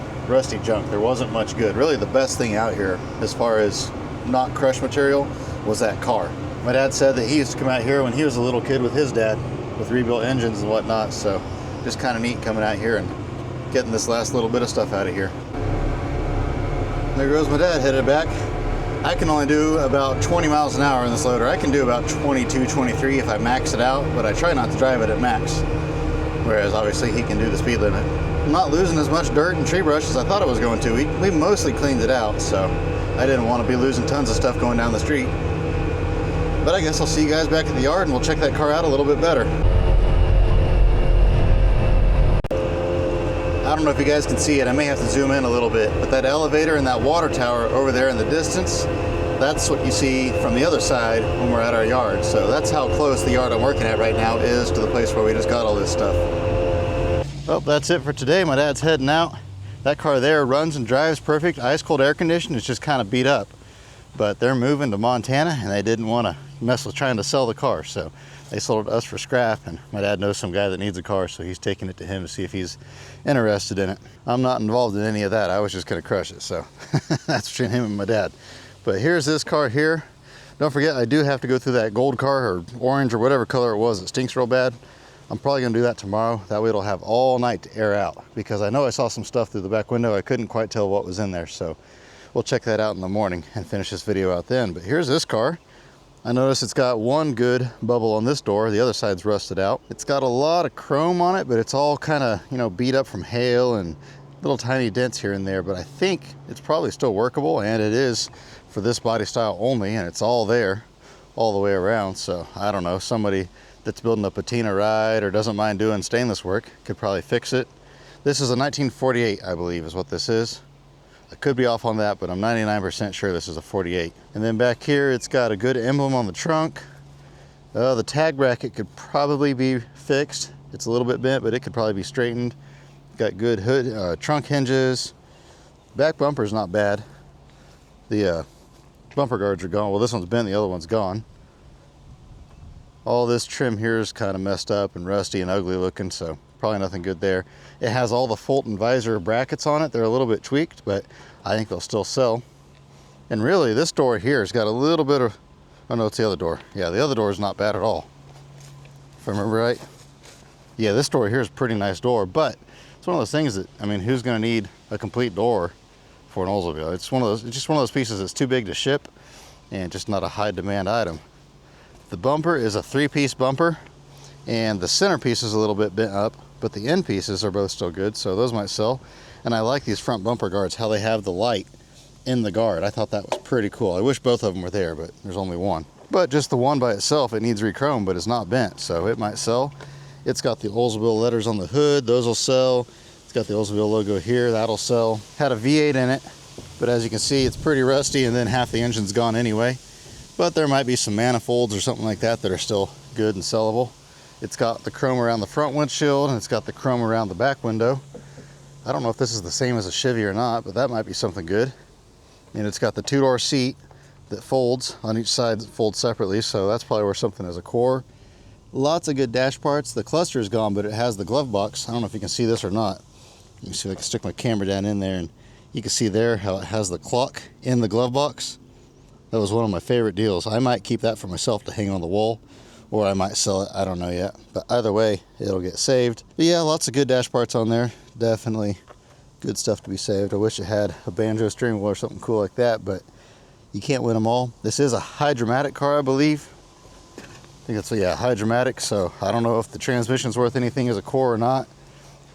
junk. There wasn't much good. Really the best thing out here as far as not crushed material was that car. My dad said that he used to come out here when he was a little kid with his dad with rebuilt engines and whatnot, so just kind of neat coming out here and getting this last little bit of stuff out of here. There goes my dad headed back. I can only do about 20 miles an hour in this loader. I can do about 22, 23 if I max it out, but I try not to drive it at max, whereas obviously he can do the speed limit. I'm not losing as much dirt and tree brush as I thought I was going to. We mostly cleaned it out, so I didn't want to be losing tons of stuff going down the street. But I guess I'll see you guys back at the yard and we'll check that car out a little bit better. I don't know if you guys can see it. I may have to zoom in a little bit, but that elevator and that water tower over there in the distance, that's what you see from the other side when we're at our yard. So that's how close the yard I'm working at right now is to the place where we just got all this stuff. Well, that's it for today. My dad's heading out. That car there runs and drives perfect. Ice cold air conditioning. It's just kind of beat up. But they're moving to Montana and they didn't want to mess with trying to sell the car. So they sold it to us for scrap, and my dad knows some guy that needs a car, so he's taking it to him to see if he's interested in it. I'm not involved in any of that. I was just going to crush it. So that's between him and my dad. But here's this car here. Don't forget, I do have to go through that gold car or orange or whatever color it was that stinks real bad. I'm probably gonna do that tomorrow. That way it'll have all night to air out, because I know I saw some stuff through the back window. I couldn't quite tell what was in there. So we'll check that out in the morning and finish this video out then. But here's this car. I noticed it's got one good bubble on this door. The other side's rusted out. It's got a lot of chrome on it, but it's all kind of, you know, beat up from hail and little tiny dents here and there. But I think it's probably still workable, and it is for this body style only, and it's all there all the way around. So I don't know, somebody that's building a patina ride or doesn't mind doing stainless work could probably fix it. This is a 1948, I believe, is what this is. I could be off on that, but I'm 99% sure this is a 48. And then back here, it's got a good emblem on the trunk. The tag bracket could probably be fixed. It's a little bit bent, but it could probably be straightened. Got good hood, trunk hinges. Back bumper's not bad. The bumper guards are gone. Well, this one's bent, the other one's gone. All this trim here is kind of messed up and rusty and ugly looking, so probably nothing good there. It has all the Fulton visor brackets on it. They're a little bit tweaked, but I think they'll still sell. And really, this door here has got a little bit of, oh no, it's the other door. Yeah, the other door is not bad at all, if I remember right. Yeah, this door here is a pretty nice door, but It's one of those things that, I mean, who's gonna need a complete door for an Oldsmobile? It's just one of those pieces that's too big to ship and just not a high demand item. The bumper is a 3-piece bumper, and the center piece is a little bit bent up, but the end pieces are both still good, so those might sell. And I like these front bumper guards, how they have the light in the guard. I thought that was pretty cool. I wish both of them were there, but there's only one. But just the one by itself, it needs re-chrome, but it's not bent, so it might sell. It's got the Oldsmobile letters on the hood, those will sell. It's got the Oldsmobile logo here, that'll sell. Had a V8 in it, but as you can see, it's pretty rusty, and then half the engine's gone anyway. But there might be some manifolds or something like that that are still good and sellable. It's got the chrome around the front windshield, and it's got the chrome around the back window. I don't know if this is the same as a Chevy or not, but that might be something good. And it's got the 2-door seat that folds on each side, folds separately, so that's probably worth something as a core. Lots of good dash parts. The cluster is gone, but it has the glove box. I don't know if you can see this or not. Let me see if I can stick my camera down in there, and you can see there how it has the clock in the glove box. That was one of my favorite deals. I might keep that for myself to hang on the wall, or I might sell it. I don't know yet. But either way, it'll get saved. But yeah, lots of good dash parts on there. Definitely good stuff to be saved. I wish it had a banjo steering wheel or something cool like that, but you can't win them all. This is a hydromatic car, I believe. I think it's, yeah, hydromatic, so I don't know if the transmission's worth anything as a core or not.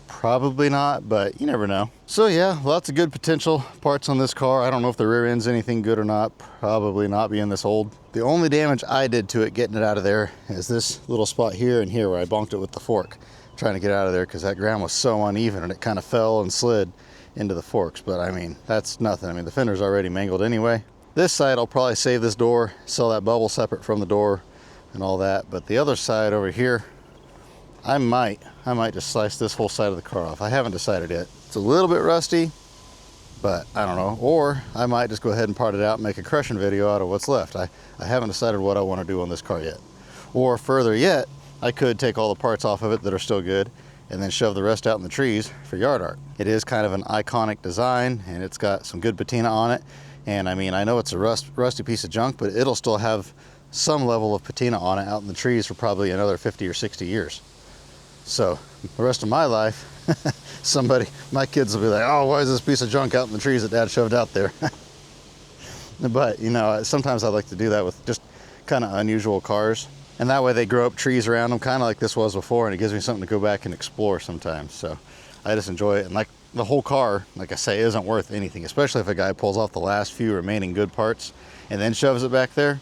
Probably not, but you never know. So yeah, lots of good potential parts on this car. I don't know if the rear end's anything good or not. Probably not, being this old. The only damage I did to it getting it out of there is this little spot here and here where I bonked it with the fork trying to get out of there, because that ground was so uneven and it kind of fell and slid into the forks. But I mean, that's nothing. I mean, the fender's already mangled anyway. This side, I'll probably save this door, sell that bubble separate from the door and all that. But the other side over here, I might just slice this whole side of the car off. I haven't decided yet. It's a little bit rusty, but I don't know. Or I might just go ahead and part it out and make a crushing video out of what's left. I haven't decided what I want to do on this car yet. Or further yet, I could take all the parts off of it that are still good and then shove the rest out in the trees for yard art. It is kind of an iconic design, and it's got some good patina on it. And I mean, I know it's a rusty piece of junk, but it'll still have some level of patina on it out in the trees for probably another 50 or 60 years. So the rest of my life, my kids will be like, oh, why is this piece of junk out in the trees that Dad shoved out there? But you know, sometimes I like to do that with just kind of unusual cars, and that way they grow up trees around them, kind of like this was before, and it gives me something to go back and explore sometimes. So I just enjoy it. And like the whole car, like I say, isn't worth anything, especially if a guy pulls off the last few remaining good parts and then shoves it back there.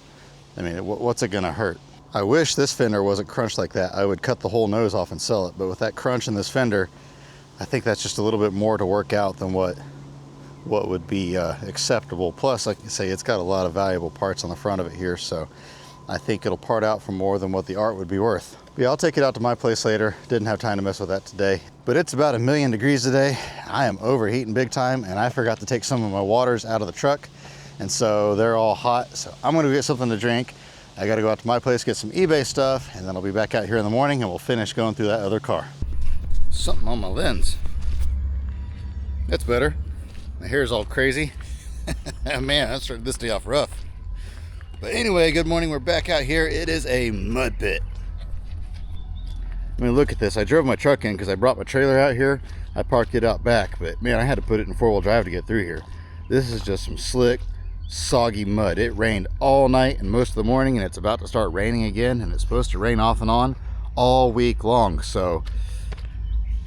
I mean, what's it gonna hurt? I wish this fender wasn't crunched like that. I would cut the whole nose off and sell it, but with that crunch in this fender, I think that's just a little bit more to work out than what would be acceptable. Plus, like I say, it's got a lot of valuable parts on the front of it here, so I think it'll part out for more than what the art would be worth. But yeah, I'll take it out to my place later. Didn't have time to mess with that today. But it's about 1,000,000 degrees today. I am overheating big time, and I forgot to take some of my waters out of the truck, and so they're all hot. So I'm gonna get something to drink. I gotta go out to my place, get some eBay stuff, and then I'll be back out here in the morning and we'll finish going through that other car. Something on my lens. That's better. My hair's all crazy. Man, that started this day off rough. But anyway, good morning. We're back out here. It is a mud pit. I mean, look at this. I drove my truck in because I brought my trailer out here. I parked it out back, but man, I had to put it in 4-wheel drive to get through here. This is just some slick, soggy mud. It rained all night and most of the morning, and it's about to start raining again, and it's supposed to rain off and on all week long. So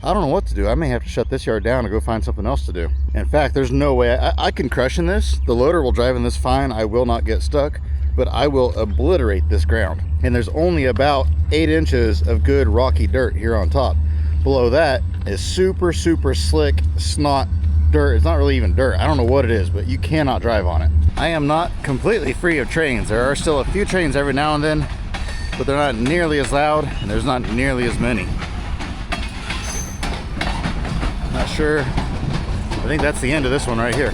I don't know what to do. I may have to shut this yard down and go find something else to do. In fact, there's no way I can crush in this. The loader will drive in this fine. I will not get stuck, but I will obliterate this ground. And there's only about 8 inches of good rocky dirt here on top. Below that is super slick snot dirt. It's not really even dirt. I don't know what it is, but you cannot drive on it. I am not completely free of trains. There are still a few trains every now and then, but they're not nearly as loud, and there's not nearly as many. Not sure. I think that's the end of this one right here.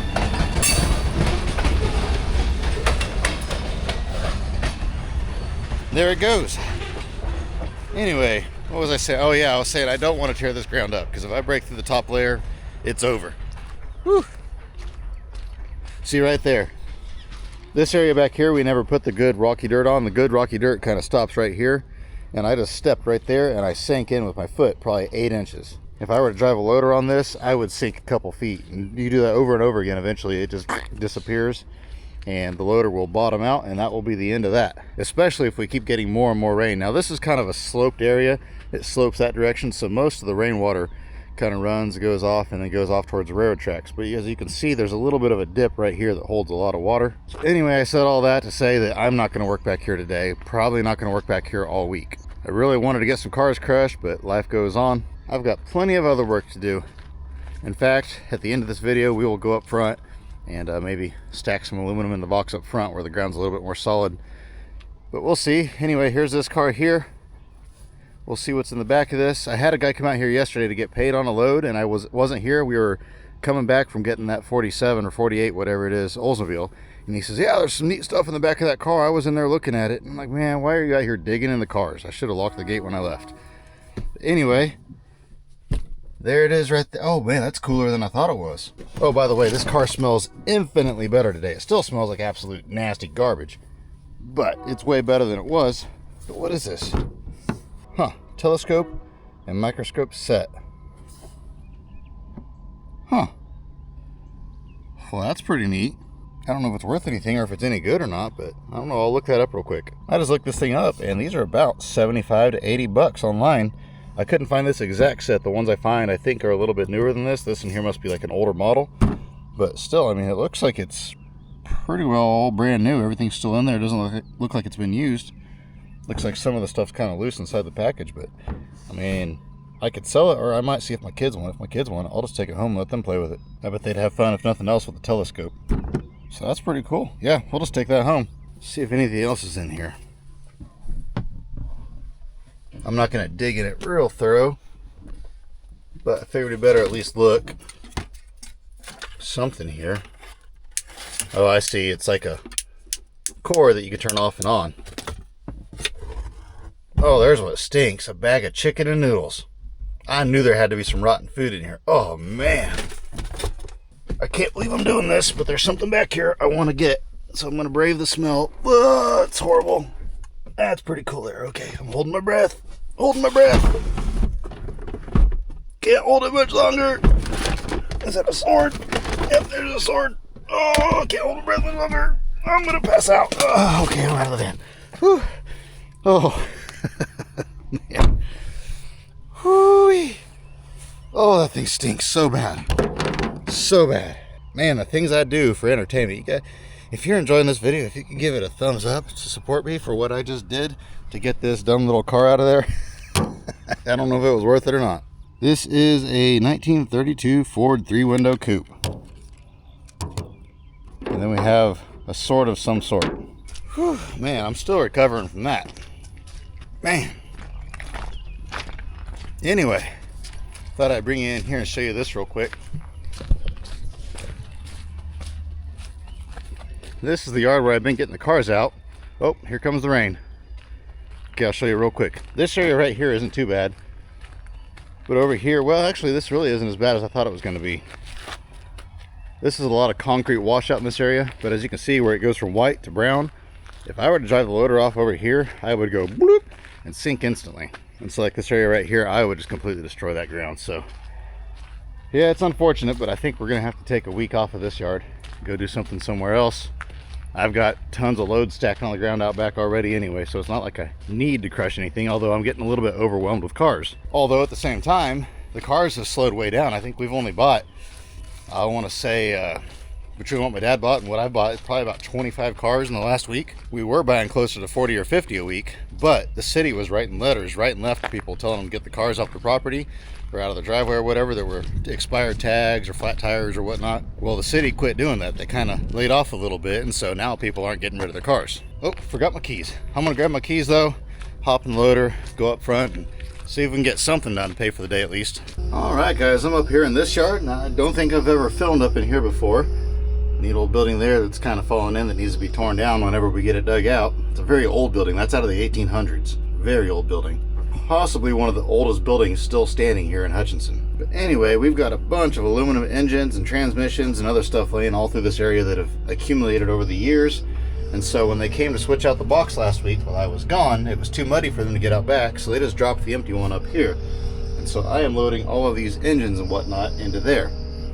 There it goes. Anyway, what was I saying? Oh yeah, I was saying I don't want to tear this ground up, because if I break through the top layer, it's over. Whew. See right there. This area back here, we never put the good rocky dirt on. The good rocky dirt kind of stops right here, and I just stepped right there and I sank in with my foot probably 8 inches. If I were to drive a loader on this, I would sink a couple feet. And you do that over and over again, eventually it just disappears and the loader will bottom out, and that will be the end of that, especially if we keep getting more and more rain. Now this is kind of a sloped area. It slopes that direction, so most of the rainwater kind of runs, goes off, and then goes off towards the railroad tracks. But as you can see, there's a little bit of a dip right here that holds a lot of water. So anyway, I said all that to say that I'm not going to work back here today. Probably not going to work back here all week. I really wanted to get some cars crushed, but life goes on. I've got plenty of other work to do. In fact, at the end of this video, we will go up front and maybe stack some aluminum in the box up front where the ground's a little bit more solid. But we'll see. Anyway, here's this car here. We'll see what's in the back of this. I had a guy come out here yesterday to get paid on a load, and I wasn't here. We were coming back from getting that 47 or 48, whatever it is, Oldsmobile. And he says, yeah, there's some neat stuff in the back of that car. I was in there looking at it. And I'm like, man, why are you out here digging in the cars? I should have locked the gate when I left. But anyway, there it is right there. Oh man, that's cooler than I thought it was. Oh, by the way, this car smells infinitely better today. It still smells like absolute nasty garbage, but it's way better than it was. But what is this? Huh, telescope and microscope set. Huh. Well, that's pretty neat. I don't know if it's worth anything or if it's any good or not, but I don't know. I'll look that up real quick. I just looked this thing up, and these are about 75 to 80 bucks online. I couldn't find this exact set. The ones I find, I think, are a little bit newer than this. This one here must be like an older model. But still, I mean, it looks like it's pretty well all brand new. Everything's still in there. It doesn't look like it's been used. Looks like some of the stuff's kind of loose inside the package. But, I mean, I could sell it, or I might see if my kids want it. If my kids want it, I'll just take it home and let them play with it. I bet they'd have fun, if nothing else, with the telescope. So that's pretty cool. Yeah, we'll just take that home. See if anything else is in here. I'm not going to dig in it real thorough, but I figured it better at least look. Something here. Oh, I see. It's like a cord that you can turn off and on. Oh, there's what stinks. A bag of chicken and noodles. I knew there had to be some rotten food in here. Oh, man. I can't believe I'm doing this, but there's something back here I want to get. So I'm going to brave the smell. Oh, it's horrible. That's pretty cool there. Okay, I'm holding my breath. Holding my breath. Can't hold it much longer. Is that a sword? Yep, there's a sword. Oh, can't hold my breath much longer. I'm going to pass out. Oh, okay, I'm out of the van. Whew. Oh. Man. Whoo-wee. Oh, that thing stinks so bad. So bad. Man, the things I do for entertainment. If you're enjoying this video, if you can give it a thumbs up to support me for what I just did to get this dumb little car out of there. I don't know if it was worth it or not. This is a 1932 Ford 3-window coupe. And then we have a sword of some sort. Whew, man, I'm still recovering from that. Man. Anyway, thought I'd bring you in here and show you this real quick. This is the yard where I've been getting the cars out. Oh, here comes the rain. Okay, I'll show you real quick. This area right here isn't too bad. But over here, well, actually, this really isn't as bad as I thought it was going to be. This is a lot of concrete washout in this area, but as you can see where it goes from white to brown, if I were to drive the loader off over here, I would go bloop and sink instantly. And so like this area right here, I would just completely destroy that ground. So yeah, it's unfortunate, but I think we're going to have to take a week off of this yard, go do something somewhere else. I've got tons of loads stacked on the ground out back already anyway, so it's not like I need to crush anything, although I'm getting a little bit overwhelmed with cars. Although at the same time, the cars have slowed way down. I think we've only bought, I want to say, between what my dad bought and what I bought, it's probably about 25 cars in the last week. We were buying closer to 40 or 50 a week, but the city was writing letters right and left to people telling them to get the cars off the property or out of the driveway or whatever that were expired tags or flat tires or whatnot. Well, the city quit doing that. They kind of laid off a little bit, and so now people aren't getting rid of their cars. Oh, forgot my keys. I'm gonna grab my keys though, hop in the loader, go up front, and see if we can get something done to pay for the day at least. All right, guys, I'm up here in this yard, and I don't think I've ever filmed up in here before. Neat old building there that's kind of fallen in that needs to be torn down whenever we get it dug out. It's a very old building. That's out of the 1800s. Very old building. Possibly one of the oldest buildings still standing here in Hutchinson. But anyway, we've got a bunch of aluminum engines and transmissions and other stuff laying all through this area that have accumulated over the years. And so when they came to switch out the box last week while I was gone, it was too muddy for them to get out back, so they just dropped the empty one up here. And so I am loading all of these engines and whatnot into there.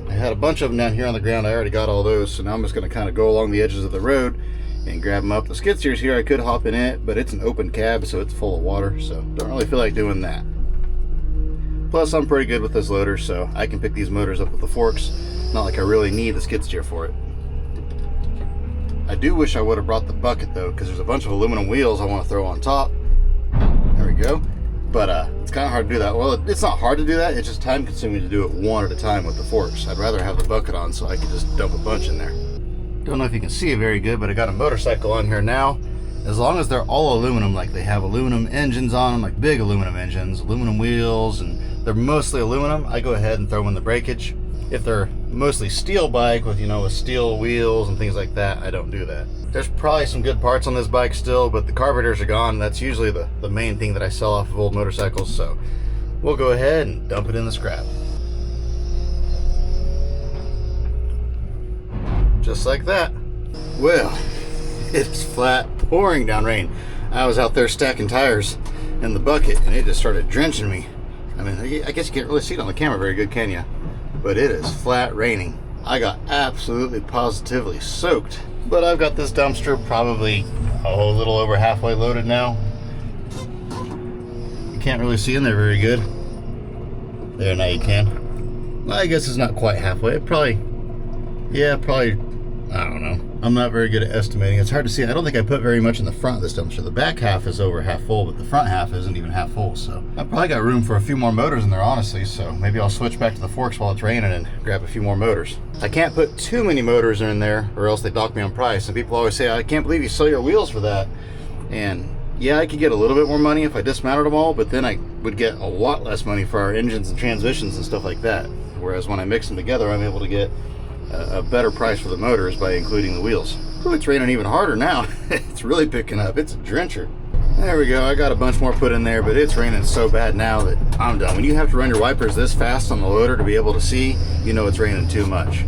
I had a bunch of them down here on the ground. I already got all those, so now I'm just going to kind of go along the edges of the road and grab them up. The skid steer's here. I could hop in it, but it's an open cab, so it's full of water, so don't really feel like doing that. Plus, I'm pretty good with this loader, so I can pick these motors up with the forks. Not like I really need the skid steer for it. I do wish I would have brought the bucket though, because there's a bunch of aluminum wheels I want to throw on top. There we go. But it's kind of hard to do that. Well, it's not hard to do that. It's just time consuming to do it one at a time with the forks. I'd rather have the bucket on so I can just dump a bunch in there. Don't know if you can see it very good, but I got a motorcycle on here now. As long as they're all aluminum, like they have aluminum engines on them, like big aluminum engines, aluminum wheels, and they're mostly aluminum, I go ahead and throw them in the breakage. If they're mostly steel bike with, you know, with steel wheels and things like that, I don't do that. There's probably some good parts on this bike still, but the carburetors are gone. That's usually the main thing that I sell off of old motorcycles, so we'll go ahead and dump it in the scrap. Just like that. Well, it's flat pouring down rain. I was out there stacking tires in the bucket and it just started drenching me. I mean, I guess you can't really see it on the camera very good, can you? But it is flat raining. I got absolutely positively soaked. But I've got this dumpster probably a little over halfway loaded now. You can't really see in there very good. There, now you can. Well, I guess it's not quite halfway. Probably, I don't know. I'm not very good at estimating. It's hard to see. I don't think I put very much in the front of this dumpster. The back half is over half full, but the front half isn't even half full. So I've probably got room for a few more motors in there, honestly. So maybe I'll switch back to the forks while it's raining and grab a few more motors. I can't put too many motors in there or else they dock me on price. And people always say, I can't believe you sell your wheels for that. And yeah, I could get a little bit more money if I dismounted them all, but then I would get a lot less money for our engines and transmissions and stuff like that. Whereas when I mix them together, I'm able to get a better price for the motors by including the wheels. Ooh, it's raining even harder now. It's really picking up. It's a drencher. There we go. I got a bunch more put in there, but it's raining so bad now that I'm done. When you have to run your wipers this fast on the loader to be able to see, you know it's raining too much.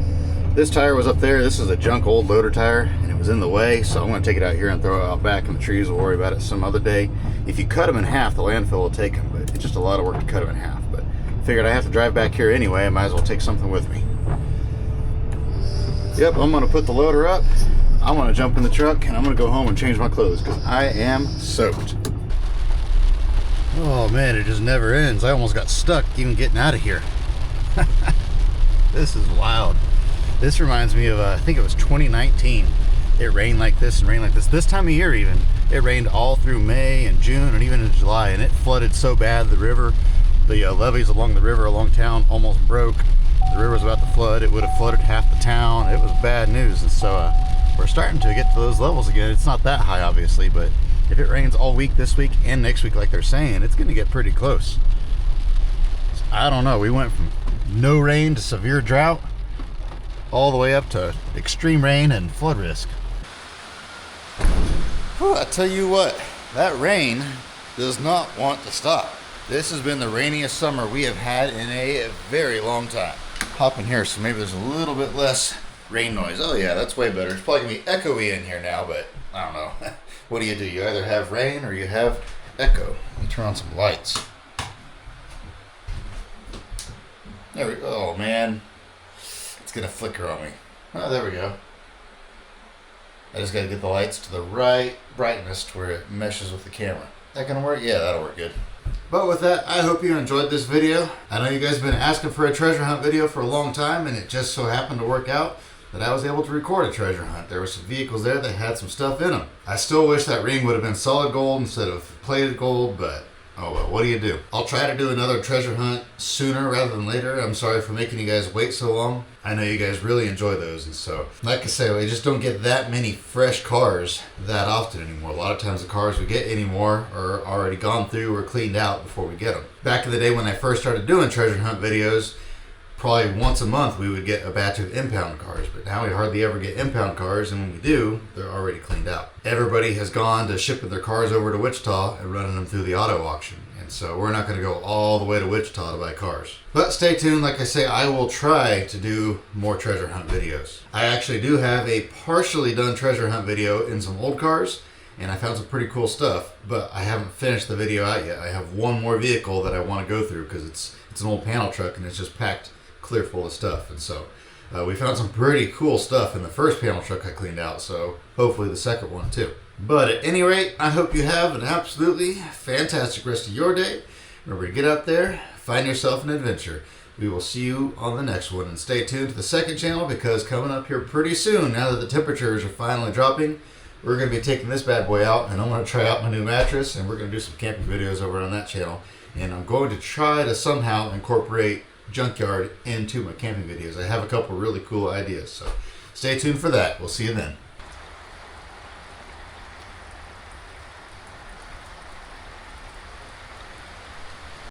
This tire was up there. This is a junk old loader tire, and it was in the way, so I'm going to take it out here and throw it out back in the trees. We'll worry about it some other day. If you cut them in half, the landfill will take them, but it's just a lot of work to cut them in half. But figured I have to drive back here anyway. I might as well take something with me. Yep, I'm going to put the loader up. I want to jump in the truck and I'm going to go home and change my clothes because I am soaked. Oh man, it just never ends. I almost got stuck even getting out of here. This is wild. This reminds me of, I think it was 2019. It rained like this and rained like this. This time of year even. It rained all through May and June and even in July, and it flooded so bad the river, the levees along the river along town almost broke. The river was about to flood. It would have flooded half the town. It was bad news. And so we're starting to get to those levels again. It's not that high, obviously, but if it rains all week this week and next week like they're saying, it's going to get pretty close. So, I don't know. We went from no rain to severe drought all the way up to extreme rain and flood risk. Whew, I tell you what, that rain does not want to stop. This has been the rainiest summer we have had in a very long time. Hop in here so maybe there's a little bit less rain noise. Oh yeah, that's way better. It's probably gonna be echoey in here now, but I don't know. What do? You either have rain or you have echo. Let me turn on some lights. There we go. Oh man, it's gonna flicker on me. Oh, there we go. I just gotta get the lights to the right brightness to where it meshes with the camera. That gonna work? Yeah, that'll work good. But with that, I hope you enjoyed this video. I know you guys have been asking for a treasure hunt video for a long time, and it just so happened to work out that I was able to record a treasure hunt. There were some vehicles there that had some stuff in them. I still wish that ring would have been solid gold instead of plated gold, but oh well, what do you do? I'll try to do another treasure hunt sooner rather than later. I'm sorry for making you guys wait so long. I know you guys really enjoy those, and so, like I say, we just don't get that many fresh cars that often anymore. A lot of times the cars we get anymore are already gone through or cleaned out before we get them. Back in the day when I first started doing treasure hunt videos, probably once a month we would get a batch of impound cars, but now we hardly ever get impound cars, and when we do, they're already cleaned out. Everybody has gone to shipping their cars over to Wichita and running them through the auto auction, and so we're not going to go all the way to Wichita to buy cars. But stay tuned. Like I say, I will try to do more treasure hunt videos. I actually do have a partially done treasure hunt video in some old cars, and I found some pretty cool stuff, but I haven't finished the video out yet. I have one more vehicle that I want to go through because it's an old panel truck and it's just packed clear full of stuff. And so we found some pretty cool stuff in the first panel truck I cleaned out, so hopefully the second one too. But at any rate, I hope you have an absolutely fantastic rest of your day. Remember to get out there, find yourself an adventure. We will see you on the next one, and stay tuned to the second channel because coming up here pretty soon, now that the temperatures are finally dropping, we're going to be taking this bad boy out, and I'm going to try out my new mattress, and we're going to do some camping videos over on that channel. And I'm going to try to somehow incorporate Junkyard into my camping videos. I have a couple really cool ideas, so stay tuned for that. We'll see you then.